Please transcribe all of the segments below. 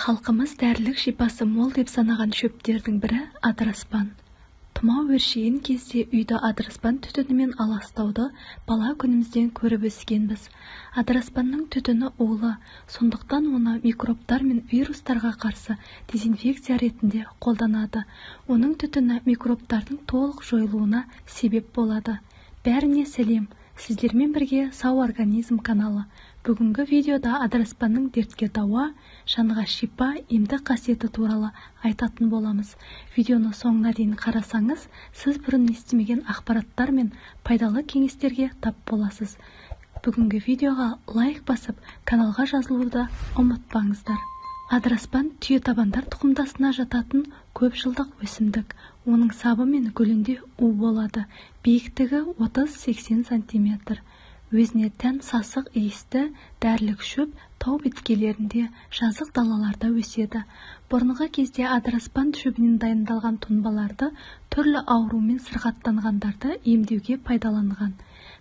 Халқымыз дәрілік шипасы мол деп санаған шөптердің бірі адыраспан. Тұмау өршіген кезде үйді адыраспан түтінімен аластауды бала күнімізден көріп өскенбіз. Адыраспанның түтіні улы, сондықтан оны микробтар мен вирустарға қарсы дезинфекция ретінде қолданады. Оның түтіні микробтардың толық жойылуына себеп болады. Бәріне сәлем, сіздермен бірге Сау организм каналы. Бүгінгі видеода адыраспанның дертке дауа, жанға шипа, емдік қасиеті туралы айтатын боламыз. Видеоны соңына дейін қарасаңыз, сіз бұрын естімеген ақпараттар мен пайдалы кеңестерге тап боласыз. Бүгінгі видеоға лайк басып, каналға жазылуды ұмытпаңыздар. Адыраспан түйетабандар тұқымдасына жататын көп жылдық өсімдік. Оның сабы мен гүлінде у болады. Биіктігі 30-80 см. Өзіне тән сасық иісті дәрілік шөп тау беткейлерінде, жазық далаларда өседі. Бұрынғы кезде адыраспан шөбінен дайындалған тұнбаларды түрлі аурумен сырқаттанғандарды емдеуге пайдаланған.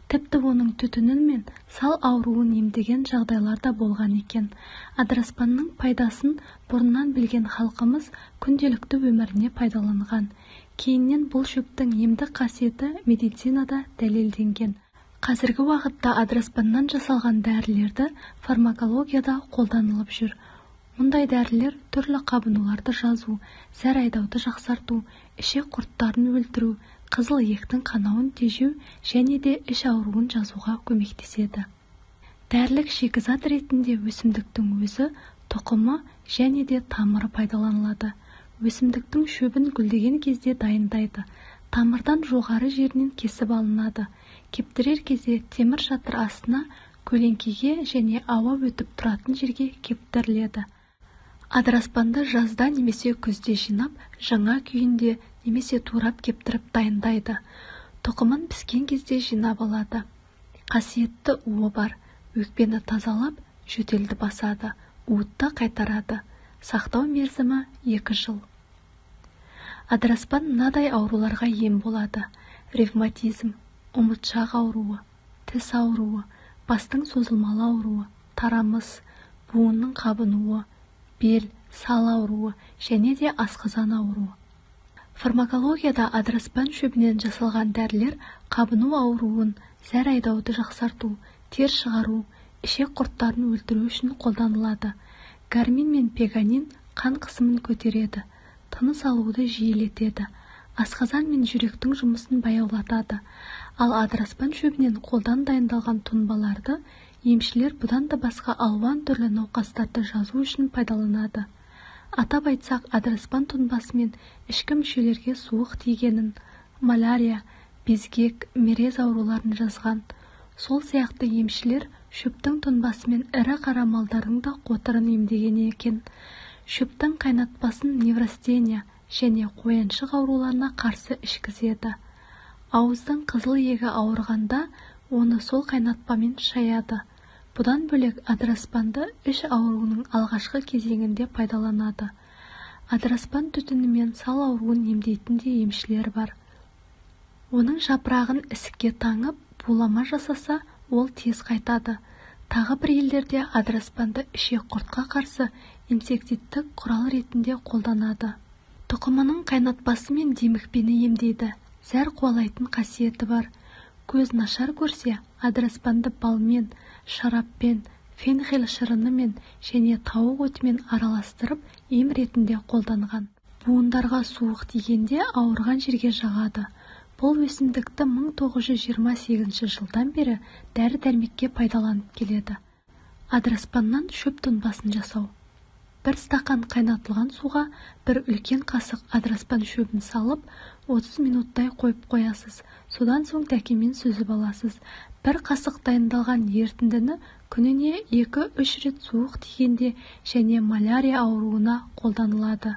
Тіпті оның түтінін мен сал ауруын емдеген жағдайлар да болған екен. Адыраспанның пайдасын бұрыннан білген халқымыз күнделікті өміріне пайдаланған. Кейіннен бұл шөптің емдік қасиеті медицинада дәлелденген. Қазіргі уақытта адыраспаннан жасалған дәрілерді фармакологияда қолданылып жүр. Мұндай дәрілер түрлі қабынуларды жазу, зәр айдауды жақсарту, ішек құрттарын өлтіру, қызыл ектің қанауын тежеу және де іш ауруын жазуға көмектеседі. Дәрілік шикізат ретінде өсімдіктің өзі, тұқымы және де тамыры пайдаланылады. Өсімдіктің шөбін гүлдеген кезде дайындайды. Тамырдан жоғары жерінен кесіп алынады. Кептірер кезде темір шатыр астына көлеңкеге және ауа өтіп тұратын жерге кептіріледі. Адыраспанды жазда немесе күзде жинап, жаңа күйінде немесе турап кептіріп дайындайды. Тұқымын піскен кезде жинап алады. Қасиетті уы бар. Өкпені тазалап, жөтелді басады. Уытты қайтарады. Сақтау мерзімі 2 жыл. Адыраспан мынадай ауруларға ем болады. Ревматизм, ұмытшақ ауруы, тіс ауруы, бастың созылмалы ауруы, тарамыс, буынның қабынуы, бел, сал ауруы және де асқазан ауруы. Фармакологияда адыраспан шөбінен жасалған дәрілер қабыну ауруын, зәр айдауды жақсарту, тер шығару, ішек құрттарын өлтіру үшін қолданылады. Гармин мен пеганин қан қысымын көтереді, тыныс алуды жиілетеді, асқазан мен жүректің жұмысын баяулатады. Ал адыраспан шөбінен қолдан дайындалған тұнбаларды емшілер бұдан да басқа алуан түрлі науқастарды жазу үшін пайдаланады. Атап айтсақ, адыраспан тұнбасымен ішкі мүшелерге суық тигенін, малярия, безгек, мерез ауруларын жазған. Сол сияқты емшілер шөптің тұнбасымен ірі қара малдардың да қотырын емдеген екен. Шөптің қайнатпасын неврастения және қояншық ауруларына қарсы ішкізеді. Ауыздың қызыл егі ауырғанда оны сол қайнатпамен шаяды. Бұдан бөлек адыраспанды іш ауруының алғашқы кезеңінде пайдаланады. Адыраспан түтінімен сал ауруын емдейтін де емшілер бар. Оның жапырағын ісікке таңып, булама жасаса, ол тез қайтады. Тағы бір елдерде адыраспанды ішек құртқа қарсы инсектидтік құрал ретінде қолданады. Тұқымының қайнатпасы мен демікпені емдейді. Зәр қуалайтын қасиеті бар. Көз нашар көрсе, адыраспанды балмен, шараппен, фенхел шырынымен және тауық өтімен араластырып ем ретінде қолданған. Буындарға суық тигенде ауырған жерге жағады. Бұл өсімдікті 1928 жылдан бері дәрі-дәрмекке пайдаланып келеді. Адыраспаннан шөп тұнбасын жасау. Бір стақан қайнатылған суға бір үлкен қасық адыраспан шөбін салып, 30 минуттай қойып қоясыз. Содан соң дәкемен сүзіп аласыз. Бір қасық дайындалған ерітіндіні күніне 2-3 рет суық тигенде және малярия ауруына қолданылады.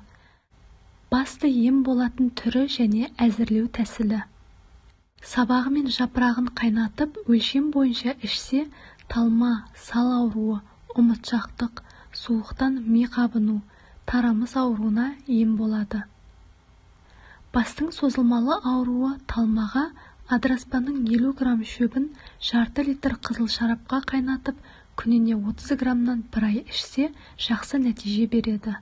Басты ем болатын түрі және әзірлеу тәсілі. Сабағы мен жапырағын қайнатып, өлшем бойынша ішсе, талма, сал ауруы, ұмытшақтық, суықтан ми қабыну, тарамыс ауруына ем болады. Бастың созылмалы ауруы талмаға адыраспанның 50 грамм шөбін жарты литр қызыл шарапқа қайнатып, күніне 30 граммнан бір ай ішсе жақсы нәтиже береді.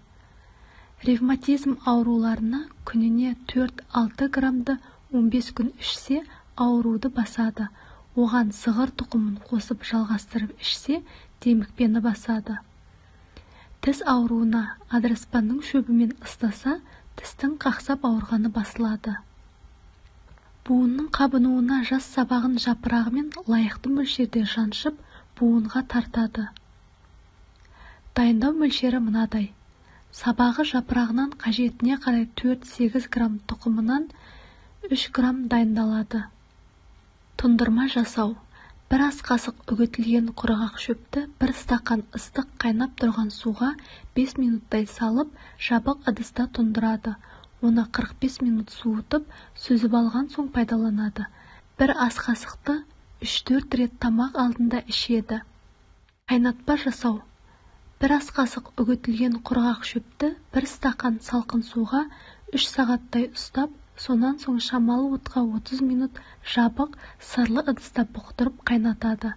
Ревматизм ауруларына күніне 4-6 граммды 15 күн ішсе ауруды басады. Оған сығыр тұқымын қосып жалғастырып ішсе демікпені басады. Тіс ауруына адыраспанның шөбімен ыстаса, тістің қақсап ауырғаны басылады. Буынның қабынуына жас сабағын жапырағымен лайықты мөлшерде жаншып, буынға тартады. Дайындау мөлшері мынадай. Сабағы жапырағынан қажетіне қарай 4-8 грамм тұқымынан 3 грамм дайындалады. Тұндырма жасау. Бір ас қасық үгітілген құрғақ шөпті бір стақан ыстық қайнап тұрған суға 5 минуттай салып, жабық ыдыста тұндырады. Оны 45 минут суытып, сүзіп алған соң пайдаланады. Бір ас қасықты 3-4 рет тамақ алдында ішеді. Қайнатпа жасау. Бір ас қасық үгітілген құрғақ шөпті бір стақан салқын суға 3 сағаттай ұстап, сонан соң шамалы отқа 30 минут жабық сырлы ыдыста бұқтырып қайнатады.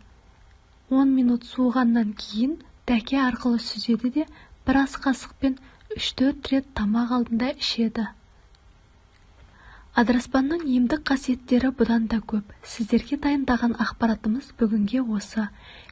10 минут суығаннан кейін дәке арқылы сүзеді де бір ас қасықпен 3-4 рет тамақ алдында ішеді. Адыраспанның емдік қасиеттері бұдан да көп. Сіздерге дайындаған ақпаратымыз бүгінге осы.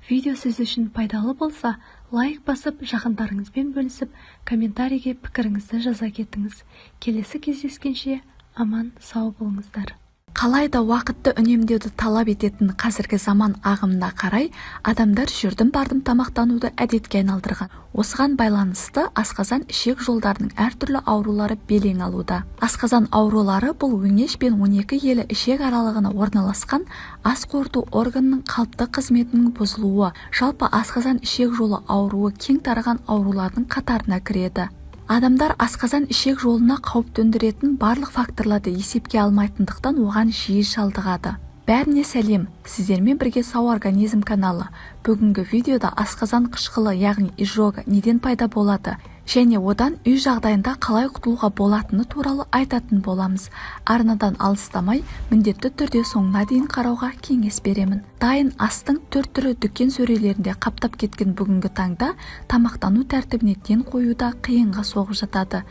Видео сіз үшін пайдалы болса, лайк басып, жақындарыңызбен бөлісіп, комментарийге пікіріңізді жаза кетіңіз. Келесі кездескенше аман сау болыңыздар. Қалайда уақытты үнемдеуді талап ететін қазіргі заман ағымына қарай адамдар жүрдім бардым тамақтануды әдетке айналдырған. Осыған байланысты асқазан ішек жолдарының әртүрлі аурулары белең алуда. Асқазан аурулары бұл өңеш пен 12 елі ішек аралығына орналасқан ас қорыту органының қалыпты қызметінің бұзылуы, жалпы асқазан ішек жолы ауруы кең тараған аурулардың қатарына кіреді. Адамдар асқазан ішек жолына қауіп төндіретін барлық факторларды есепке алмайтындықтан оған жиі шалдығады. Бәріне сәлем, сіздермен бірге Сау организм каналы. Бүгінгі видеода асқазан қышқылы, яғни изжога неден пайда болады және одан үй жағдайында қалай құтылуға болатыны туралы айтатын боламыз. Арнадан алыстамай, міндетті түрде соңына дейін қарауға кеңес беремін. Дайын астың 4 түрі дүкен сөрелерінде қаптап кеткен бүгінгі таңда тамақтану тәртібіне ден қоюда қиынға соғып жатады.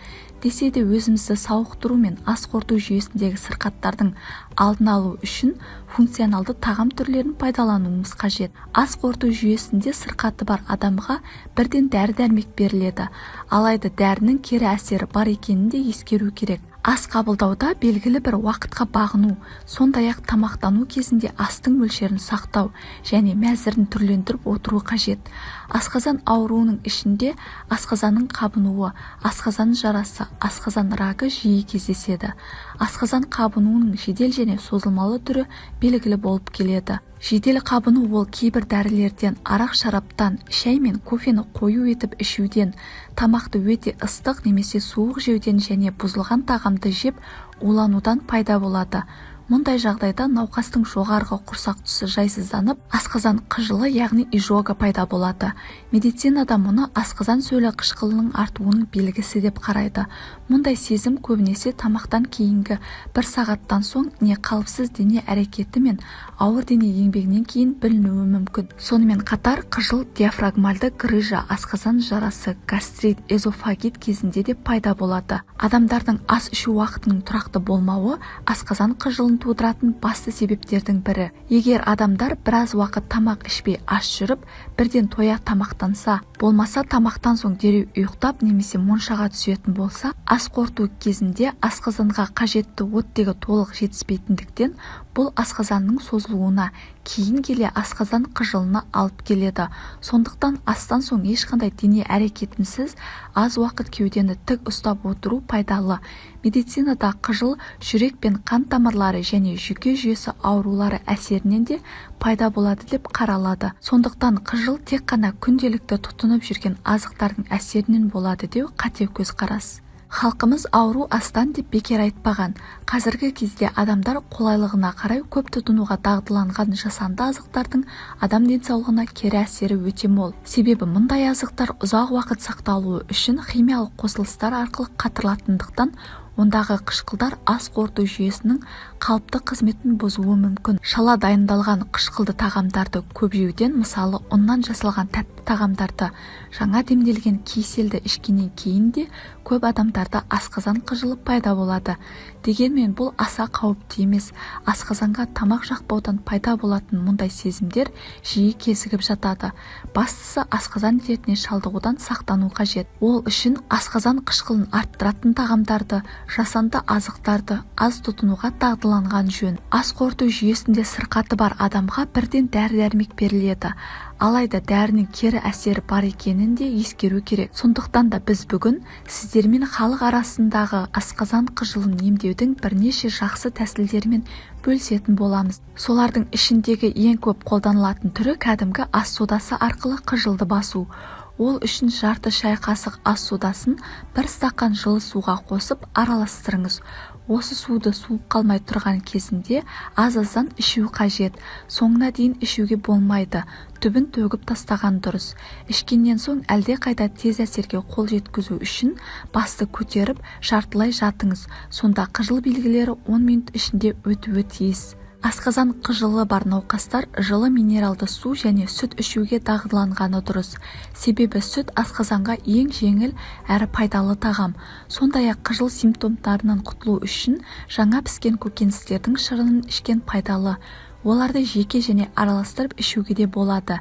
Десе де өзімізді сауықтыру мен ас қорыту жүйесіндегі сырқаттардың алдын алу үшін функционалды тағам түрлерін пайдалануымыз қажет. Ас қорыту жүйесінде сырқаты бар адамға бірден дәрі-дәрмек беріледі. Алайда дәрінің кері әсері бар екенін де ескеру керек. Ас қабылдауда белгілі бір уақытқа бағыну, сондай-ақ тамақтану кезінде астың мөлшерін сақтау және мәзірін түрлендіріп отыру қажет. Асқазан ауруының ішінде асқазанның қабынуы, асқазан жарасы, асқазан рагы жиі кездеседі. Асқазан қабынуының жедел және созылмалы түрі белгілі болып келеді. Жедел қабыну ол кейбір дәрілерден, арақ шараптан, шай мен кофені қою етіп ішуден, тамақты өте ыстық немесе суық жеуден және бұзылған тағамды жеп уланудан пайда болады. Мұндай жағдайда науқастың жоғарғы құрсақ тұсы жайсызданып, асқазан қыжылы, яғни изжога пайда болады. Медицинада мұны асқазан сөлі қышқылының артуының белгісі деп қарайды. Мұндай сезім көбінесе тамақтан кейінгі 1 сағаттан соң не қалыпсыз дене әрекеті мен ауыр дене еңбегінен кейін білінуі мүмкін. Сонымен қатар қыжыл диафрагмальды грыжа, асқазан жарасы, гастрит, эзофагит кезінде де пайда болады. Адамдардың ас ішу уақытының тұрақты болмауы асқазан қыжылын тудыратын басты себептердің бірі. Егер адамдар біраз уақыт тамақ ішпей аш жүріп, бірден тоя тамақтанса, болмаса тамақтан соң дереу ұйықтап немесе моншаға түсетін болса, ас қорыту кезінде асқазанға қажетті оттегі толық жетіспейтіндіктен бұл асқазанның созылуына, кейін келе асқазан қыжылына алып келеді. Сондықтан астан соң ешқандай дене әрекетінсіз аз уақыт кеудені тік ұстап отыру пайдалы. Медицинада қыжыл жүрек пен қан тамырлары және жүйке жүйесі аурулары әсерінен де пайда болады деп қаралады. Сондықтан қыжыл тек қана күнделікті тұтынып жүрген азықтардың әсерінен болады деу қате көзқарас. Халқымыз ауру астан деп бекер айтпаған. Қазіргі кезде адамдар қолайлығына қарай көп тұтынуға дағдыланған жасанды азықтардың адам денсаулығына кері әсері өте мол. Себебі мұндай азықтар ұзақ уақыт сақталуы үшін химиялық қосылыстар арқылы қатырылатындықтан Ондағы қышқылдар ас қорыту жүйесінің қалыпты қызметін бұзуы мүмкін. Шала дайындалған қышқылды тағамдарды көп жеуден, мысалы ұннан жасалған тәтті тағамдарды жаңа демделген киселді ішкеннен кейін де көп адамдарда асқазан қыжылы пайда болады. Дегенмен бұл аса қауіпті емес. Асқазанға тамақ жақпаудан пайда болатын мұндай сезімдер жиі кезігіп жатады. Бастысы асқазан дертіне шалдығудан сақтану қажет. Ол үшін асқазан қышқылын арттыратын тағамдарды, жасанды азықтарды аз тұтынуға дағдыланған жөн. Ас қорыту жүйесінде сырқаты бар адамға бірден дәрі-дәрмек беріледі. Алайда дәрінің кері әсері бар екенін де ескеру керек. Сондықтан да біз бүгін сіздермен халық арасындағы асқазан қыжылын емдеудің бірнеше жақсы тәсілдерімен бөлісетін боламыз. Солардың ішіндегі ең көп қолданылатын түрі кәдімгі ас содасы арқылы қыжылды басу. Ол үшін жарты шай қасық ас содасын бір стақан жылы суға қосып араластырыңыз. Осы суды суып қалмай тұрған кезінде аз-аздан ішу қажет. Соңына дейін ішуге болмайды. Түбін төгіп тастаған дұрыс. Ішкеннен соң әлде қайда тез әсерге қол жеткізу үшін басты көтеріп жартылай жатыңыз. Сонда қыжыл белгілері 10 минут ішінде өтуі тиіс. Асқазан қыжылы бар науқастар жылы минералды су және сүт ішуге дағдыланғаны дұрыс. Себебі сүт асқазанға ең жеңіл әрі пайдалы тағам. Сондай-ақ қыжыл симптомдарынан құтылу үшін жаңа піскен көкөністердің шырынын ішкен пайдалы. Оларды жеке және араластырып ішуге де болады.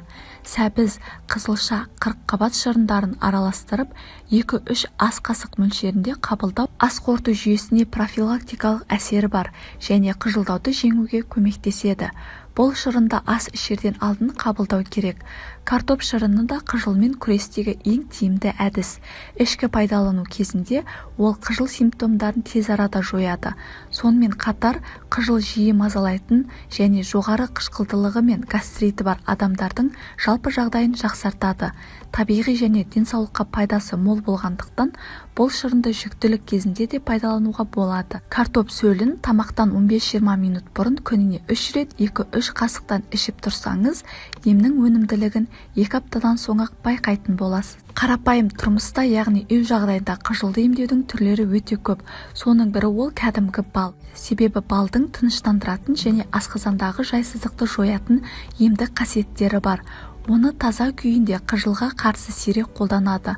Сәбіз, қызылша, қырыққабат шырындарын араластырып 2-3 ас қасық мөлшерінде қабылдау ас қорыту жүйесіне профилактикалық әсері бар және қыжылдауды жеңуге көмектеседі. Бұл шырынды ас ішерден алдын қабылдау керек. Картоп шырыны да қыжылмен күрестегі ең тиімді әдіс. Ішкі пайдалану кезінде ол қыжыл симптомдарын тез арада жояды. Сонымен қатар қыжыл жиі мазалайтын және жоғары қышқылдылығы мен гастриті бар адамдардың жалпы жағдайын жақсартады. Табиғи және денсаулыққа пайдасы мол болғандықтан бұл шырынды жүктілік кезінде де пайдалануға болады. Картоп сөлін тамақтан 15-20 минут бұрын күніне 3 рет 2-3 қасықтан ішіп тұрсаңыз, емнің өнімділігін 2 аптадан соң-ақ байқайтын боласыз. Қарапайым тұрмыста, яғни үй жағдайында қыжылды емдеудің түрлері өте көп. Соның бірі ол кәдімгі бал. Себебі балдың тыныштандыратын және асқазандағы жайсыздықты жоятын емдік қасиеттері бар. Оны таза күйінде қыжылға қарсы сирек қолданады.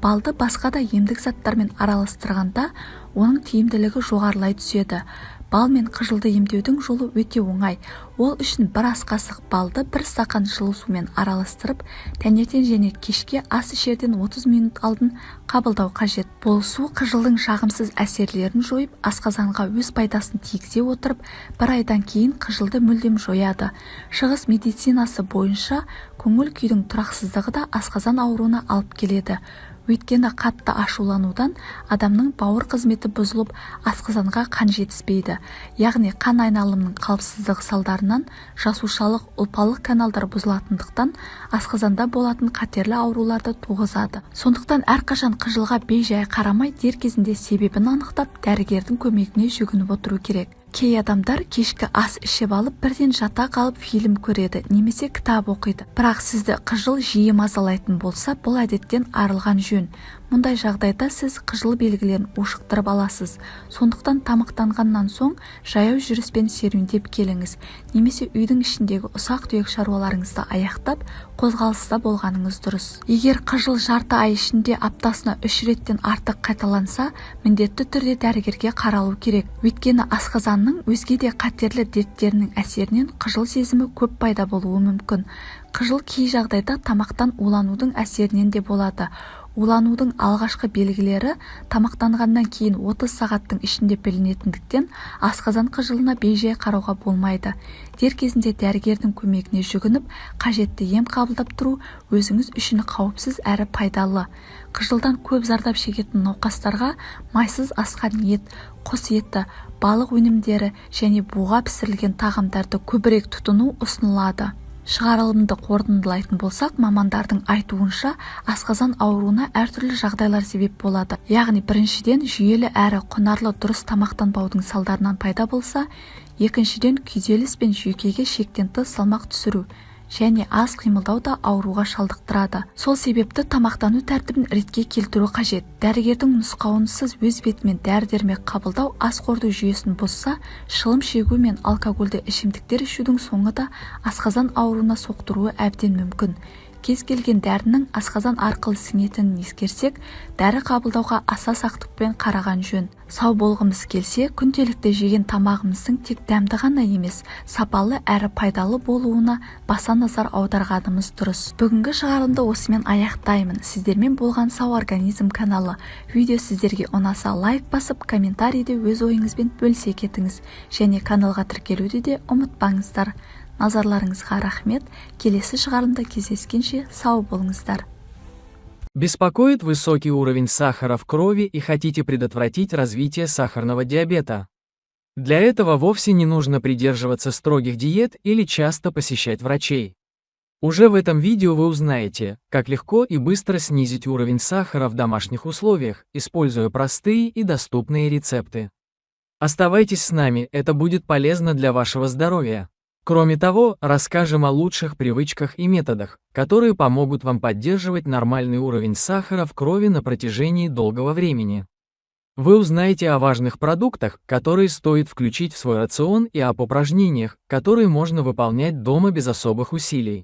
Балды басқа да емдік заттармен араластырғанда оның тиімділігі жоғарылай түседі. Бал мен қыжылды емдеудің жолы өте оңай. Ол үшін бір ас қасық балды бір стақан жылы сумен араластырып, таңертең және кешке ас ішерден 30 минут алдын қабылдау қажет. Бұл су қыжылдың жағымсыз әсерлерін жойып, асқазанға өз пайдасын тигізе отырып, бір айдан кейін қыжылды мүлдем жояды. Шығыс медицинасы бойынша көңіл күйдің тұрақсыздығы да асқазан ауруына алып келеді. Өйткені қатты ашуланудан адамның бауыр қызметі бұзылып, асқазанға қан жетіспейді. Яғни қан айналымының қалыпсыздығы салдарынан жасушалық, ұлпалық каналдар бұзылатындықтан асқазанда болатын қатерлі ауруларды туғызады. Сондықтан әрқашан қыжылға бей-жай қарамай, дер кезінде себебін анықтап, дәрігердің көмегіне жүгініп отыру керек. Кей адамдар кешкі ас ішіп алып, бірден жата қалып фильм көреді, немесе кітап оқиды. Бірақ сізді қыжыл жиі мазалайтын болса, бұл әдеттен арылған жөн. Мұндай жағдайда сіз қыжыл белгілерін ушықтырып аласыз. Сондықтан тамақтанғаннан соң жаяу жүріспен серуендеп келіңіз, немесе үйдің ішіндегі ұсақ-түйек шаруаларыңызды аяқтап, қозғалыста болғаныңыз дұрыс. Егер қыжыл жарты ай ішінде аптасына 3 реттен артық қайталанса, міндетті түрде дәрігерге қаралу керек. Өйткені асқазанның өзге де қатерлі дерттерінің әсерінен қыжыл сезімі көп пайда болуы мүмкін. Қыжыл кей жағдайда тамақтан уланудың әсерінен де болады. Уланудың алғашқы белгілері тамақтанғаннан кейін 30 сағаттың ішінде білінетіндіктен асқазан қыжылына бей-жай қарауға болмайды. Дер кезінде дәрігердің көмегіне жүгініп, қажетті ем қабылдап тұру өзіңіз үшін қауіпсіз әрі пайдалы. Қыжылдан көп зардап шегетін науқастарға майсыз асқан ет, құс еті, балық өнімдері және буға пісірілген тағамдарды көбірек тұтыну ұсынылады. Шығарылымды қорытындылайтын болсақ, мамандардың айтуынша асқазан ауруына әртүрлі жағдайлар себеп болады. Яғни біріншіден жүйелі әрі құнарлы дұрыс тамақтанбаудың салдарынан пайда болса, екіншіден күйзеліс пен жүйкеге шектен тыс салмақ түсіру және аз қимылдау да ауруға шалдықтырады. Сол себепті тамақтану тәртібін ретке келтіру қажет. Дәрігердің нұсқауынсыз өз бетімен дәрі-дәрмек қабылдау ас қорыту жүйесін бұзса, шылым шегу мен алкогольді ішімдіктер ішудің соңы да асқазан ауруына соқтыруы әбден мүмкін. Кез келген дәрінің асқазан арқылы сіңетінін ескерсек, дәрі қабылдауға аса сақтықпен қараған жөн. Сау болғымыз келсе, күнделікті жеген тамағымыздың тек дәмді ғана емес, сапалы әрі пайдалы болуына баса назар аударғанымыз дұрыс. Бүгінгі шығарылымды осымен аяқтаймын. Сіздермен болған Сау организм каналы. Видео сіздерге ұнаса лайк басып, комментарийде өз ойыңызбен бөлісе кетіңіз. Және каналға тіркелуді де ұмытпаңыздар. Назарларыңызға рахмет. Келесі шығарылымда кездескенше сау болыңыздар. Беспокоит высокий уровень сахара в крови и хотите предотвратить развитие сахарного диабета? Для этого вовсе не нужно придерживаться строгих диет или часто посещать врачей. Уже в этом видео вы узнаете, как легко и быстро снизить уровень сахара в домашних условиях, используя простые и доступные рецепты. Оставайтесь с нами, это будет полезно для вашего здоровья. Кроме того, расскажем о лучших привычках и методах, которые помогут вам поддерживать нормальный уровень сахара в крови на протяжении долгого времени. Вы узнаете о важных продуктах, которые стоит включить в свой рацион, и об упражнениях, которые можно выполнять дома без особых усилий.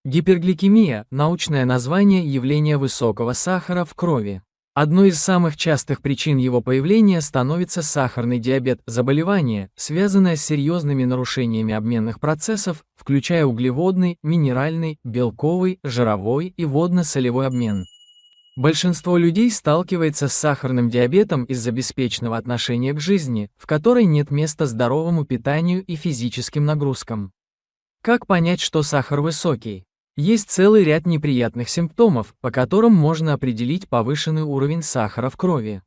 Гипергликемия – научное название явления высокого сахара в крови. Одной из самых частых причин его появления становится сахарный диабет – заболевание, связанное с серьезными нарушениями обменных процессов, включая углеводный, минеральный, белковый, жировой и водно-солевой обмен. Большинство людей сталкивается с сахарным диабетом из-за беспечного отношения к жизни, в которой нет места здоровому питанию и физическим нагрузкам. Как понять, что сахар высокий? Есть целый ряд неприятных симптомов, по которым можно определить повышенный уровень сахара в крови.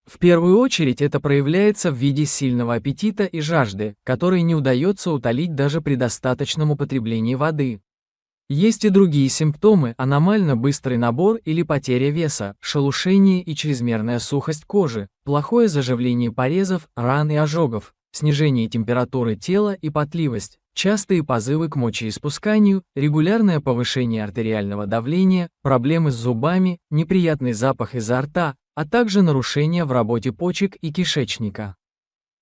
В первую очередь это проявляется в виде сильного аппетита и жажды, которые не удается утолить даже при достаточном употреблении воды. Есть и другие симптомы: аномально быстрый набор или потеря веса, шелушение и чрезмерная сухость кожи, плохое заживление порезов, ран и ожогов, снижение температуры тела и потливость, частые позывы к мочеиспусканию, регулярное повышение артериального давления, проблемы с зубами, неприятный запах изо рта, а также нарушения в работе почек и кишечника.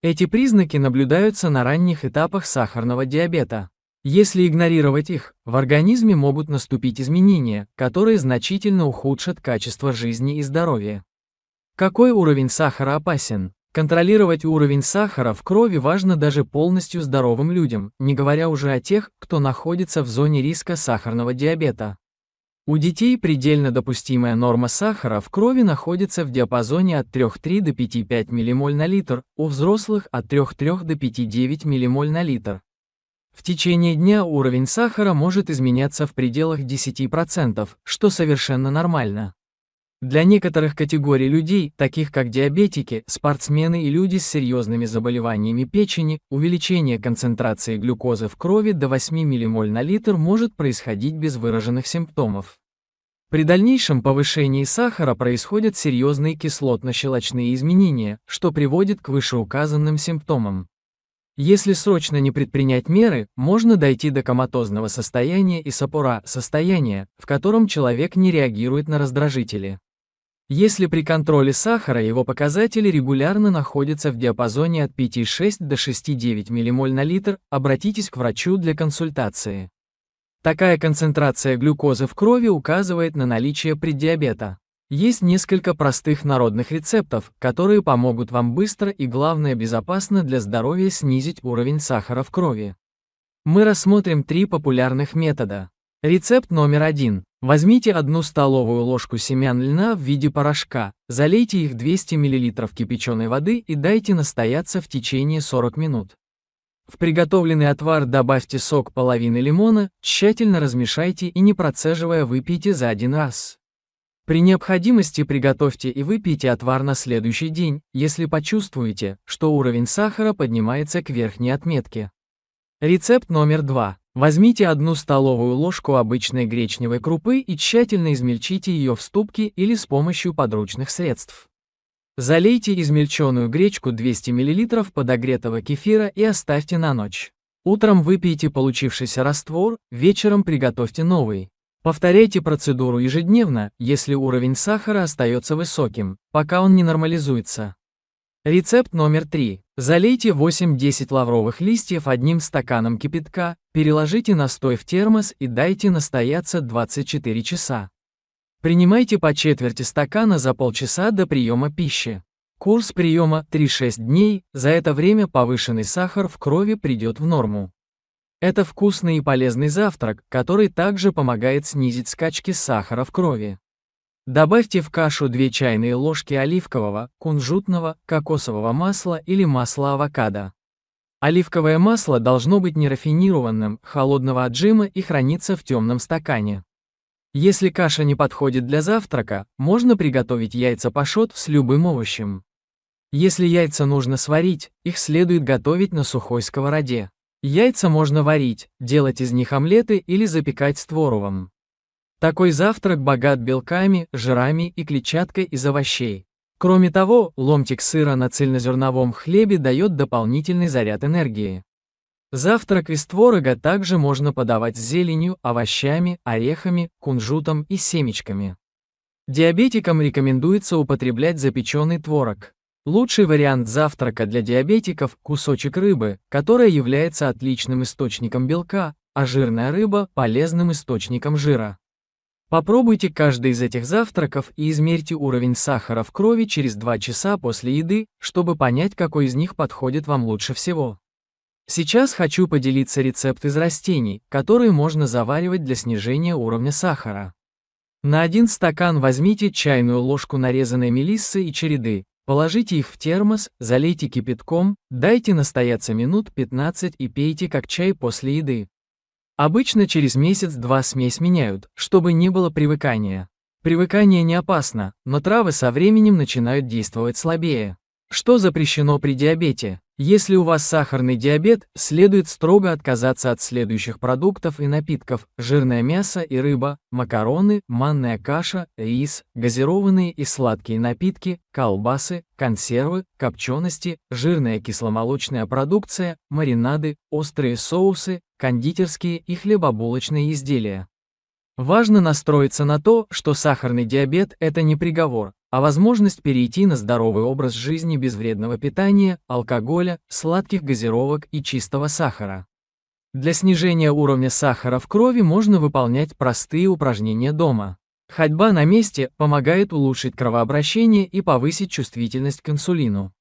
Эти признаки наблюдаются на ранних этапах сахарного диабета. Если игнорировать их, в организме могут наступить изменения, которые значительно ухудшат качество жизни и здоровья. Какой уровень сахара опасен? Контролировать уровень сахара в крови важно даже полностью здоровым людям, не говоря уже о тех, кто находится в зоне риска сахарного диабета. У детей предельно допустимая норма сахара в крови находится в диапазоне от 3,3 до 5,5 ммоль на литр, у взрослых от 3,3 до 5,9 ммоль на литр. В течение дня уровень сахара может изменяться в пределах 10%, что совершенно нормально. Для некоторых категорий людей, таких как диабетики, спортсмены и люди с серьезными заболеваниями печени, увеличение концентрации глюкозы в крови до 8 ммоль на литр может происходить без выраженных симптомов. При дальнейшем повышении сахара происходят серьезные кислотно-щелочные изменения, что приводит к вышеуказанным симптомам. Если срочно не предпринять меры, можно дойти до коматозного состояния и сапора – состояния, в котором человек не реагирует на раздражители. Если при контроле сахара его показатели регулярно находятся в диапазоне от 5,6 до 6,9 ммоль на литр, обратитесь к врачу для консультации. Такая концентрация глюкозы в крови указывает на наличие преддиабета. Есть несколько простых народных рецептов, которые помогут вам быстро и, главное, безопасно для здоровья снизить уровень сахара в крови. Мы рассмотрим 3 популярных метода. Рецепт номер 1. Возьмите 1 столовую ложку семян льна в виде порошка, залейте их 200 мл кипяченой воды и дайте настояться в течение 40 минут. В приготовленный отвар добавьте сок половины лимона, тщательно размешайте и не процеживая выпейте за один раз. При необходимости приготовьте и выпейте отвар на следующий день, если почувствуете, что уровень сахара поднимается к верхней отметке. Рецепт номер 2. Возьмите 1 столовую ложку обычной гречневой крупы и тщательно измельчите ее в ступке или с помощью подручных средств. Залейте измельченную гречку 200 мл подогретого кефира и оставьте на ночь. Утром выпейте получившийся раствор, вечером приготовьте новый. Повторяйте процедуру ежедневно, если уровень сахара остается высоким, пока он не нормализуется. Рецепт номер 3. Залейте 8-10 лавровых листьев 1 стаканом кипятка, переложите настой в термос и дайте настояться 24 часа. Принимайте по четверти стакана за полчаса до приема пищи. Курс приема 3-6 дней, за это время повышенный сахар в крови придет в норму. Это вкусный и полезный завтрак, который также помогает снизить скачки сахара в крови. Добавьте в кашу 2 чайные ложки оливкового, кунжутного, кокосового масла или масла авокадо. Оливковое масло должно быть нерафинированным, холодного отжима и храниться в темном стакане. Если каша не подходит для завтрака, можно приготовить яйца пашот с любым овощем. Если яйца нужно сварить, их следует готовить на сухой сковороде. Яйца можно варить, делать из них омлеты или запекать с творогом. Такой завтрак богат белками, жирами и клетчаткой из овощей. Кроме того, ломтик сыра на цельнозерновом хлебе дает дополнительный заряд энергии. Завтрак из творога также можно подавать с зеленью, овощами, орехами, кунжутом и семечками. Диабетикам рекомендуется употреблять запеченный творог. Лучший вариант завтрака для диабетиков – кусочек рыбы, которая является отличным источником белка, а жирная рыба – полезным источником жира. Попробуйте каждый из этих завтраков и измерьте уровень сахара в крови через 2 часа после еды, чтобы понять, какой из них подходит вам лучше всего. Сейчас хочу поделиться рецептом из растений, которые можно заваривать для снижения уровня сахара. На 1 стакан возьмите чайную ложку нарезанной мелиссы и череды, положите их в термос, залейте кипятком, дайте настояться минут 15 и пейте как чай после еды. Обычно через месяц-два смесь меняют, чтобы не было привыкания. Привыкание не опасно, но травы со временем начинают действовать слабее. Что запрещено при диабете? Если у вас сахарный диабет, следует строго отказаться от следующих продуктов и напитков: жирное мясо и рыба, макароны, манная каша, рис, газированные и сладкие напитки, колбасы, консервы, копчености, жирная кисломолочная продукция, маринады, острые соусы, кондитерские и хлебобулочные изделия. Важно настроиться на то, что сахарный диабет – это не приговор, а возможность перейти на здоровый образ жизни без вредного питания, алкоголя, сладких газировок и чистого сахара. Для снижения уровня сахара в крови можно выполнять простые упражнения дома. Ходьба на месте помогает улучшить кровообращение и повысить чувствительность к инсулину.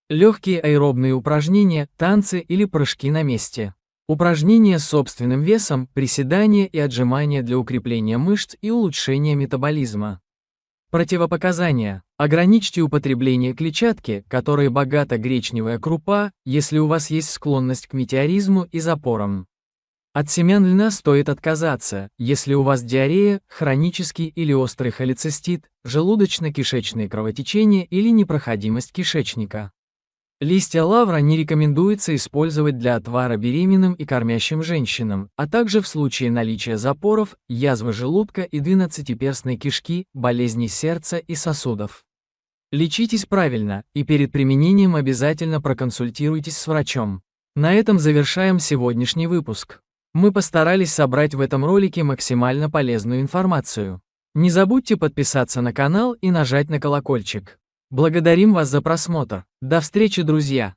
Легкие аэробные упражнения, танцы или прыжки на месте. Упражнения с собственным весом, приседания и отжимания для укрепления мышц и улучшения метаболизма. Противопоказания. Ограничьте употребление клетчатки, которой богата гречневая крупа, если у вас есть склонность к метеоризму и запорам. От семян льна стоит отказаться, если у вас диарея, хронический или острый холецистит, желудочно-кишечные кровотечения или непроходимость кишечника. Листья лавра не рекомендуется использовать для отвара беременным и кормящим женщинам, а также в случае наличия запоров, язвы желудка и двенадцатиперстной кишки, болезней сердца и сосудов. Лечитесь правильно, и перед применением обязательно проконсультируйтесь с врачом. На этом завершаем сегодняшний выпуск. Мы постарались собрать в этом ролике максимально полезную информацию. Не забудьте подписаться на канал и нажать на колокольчик. Благодарим вас за просмотр. До встречи, друзья!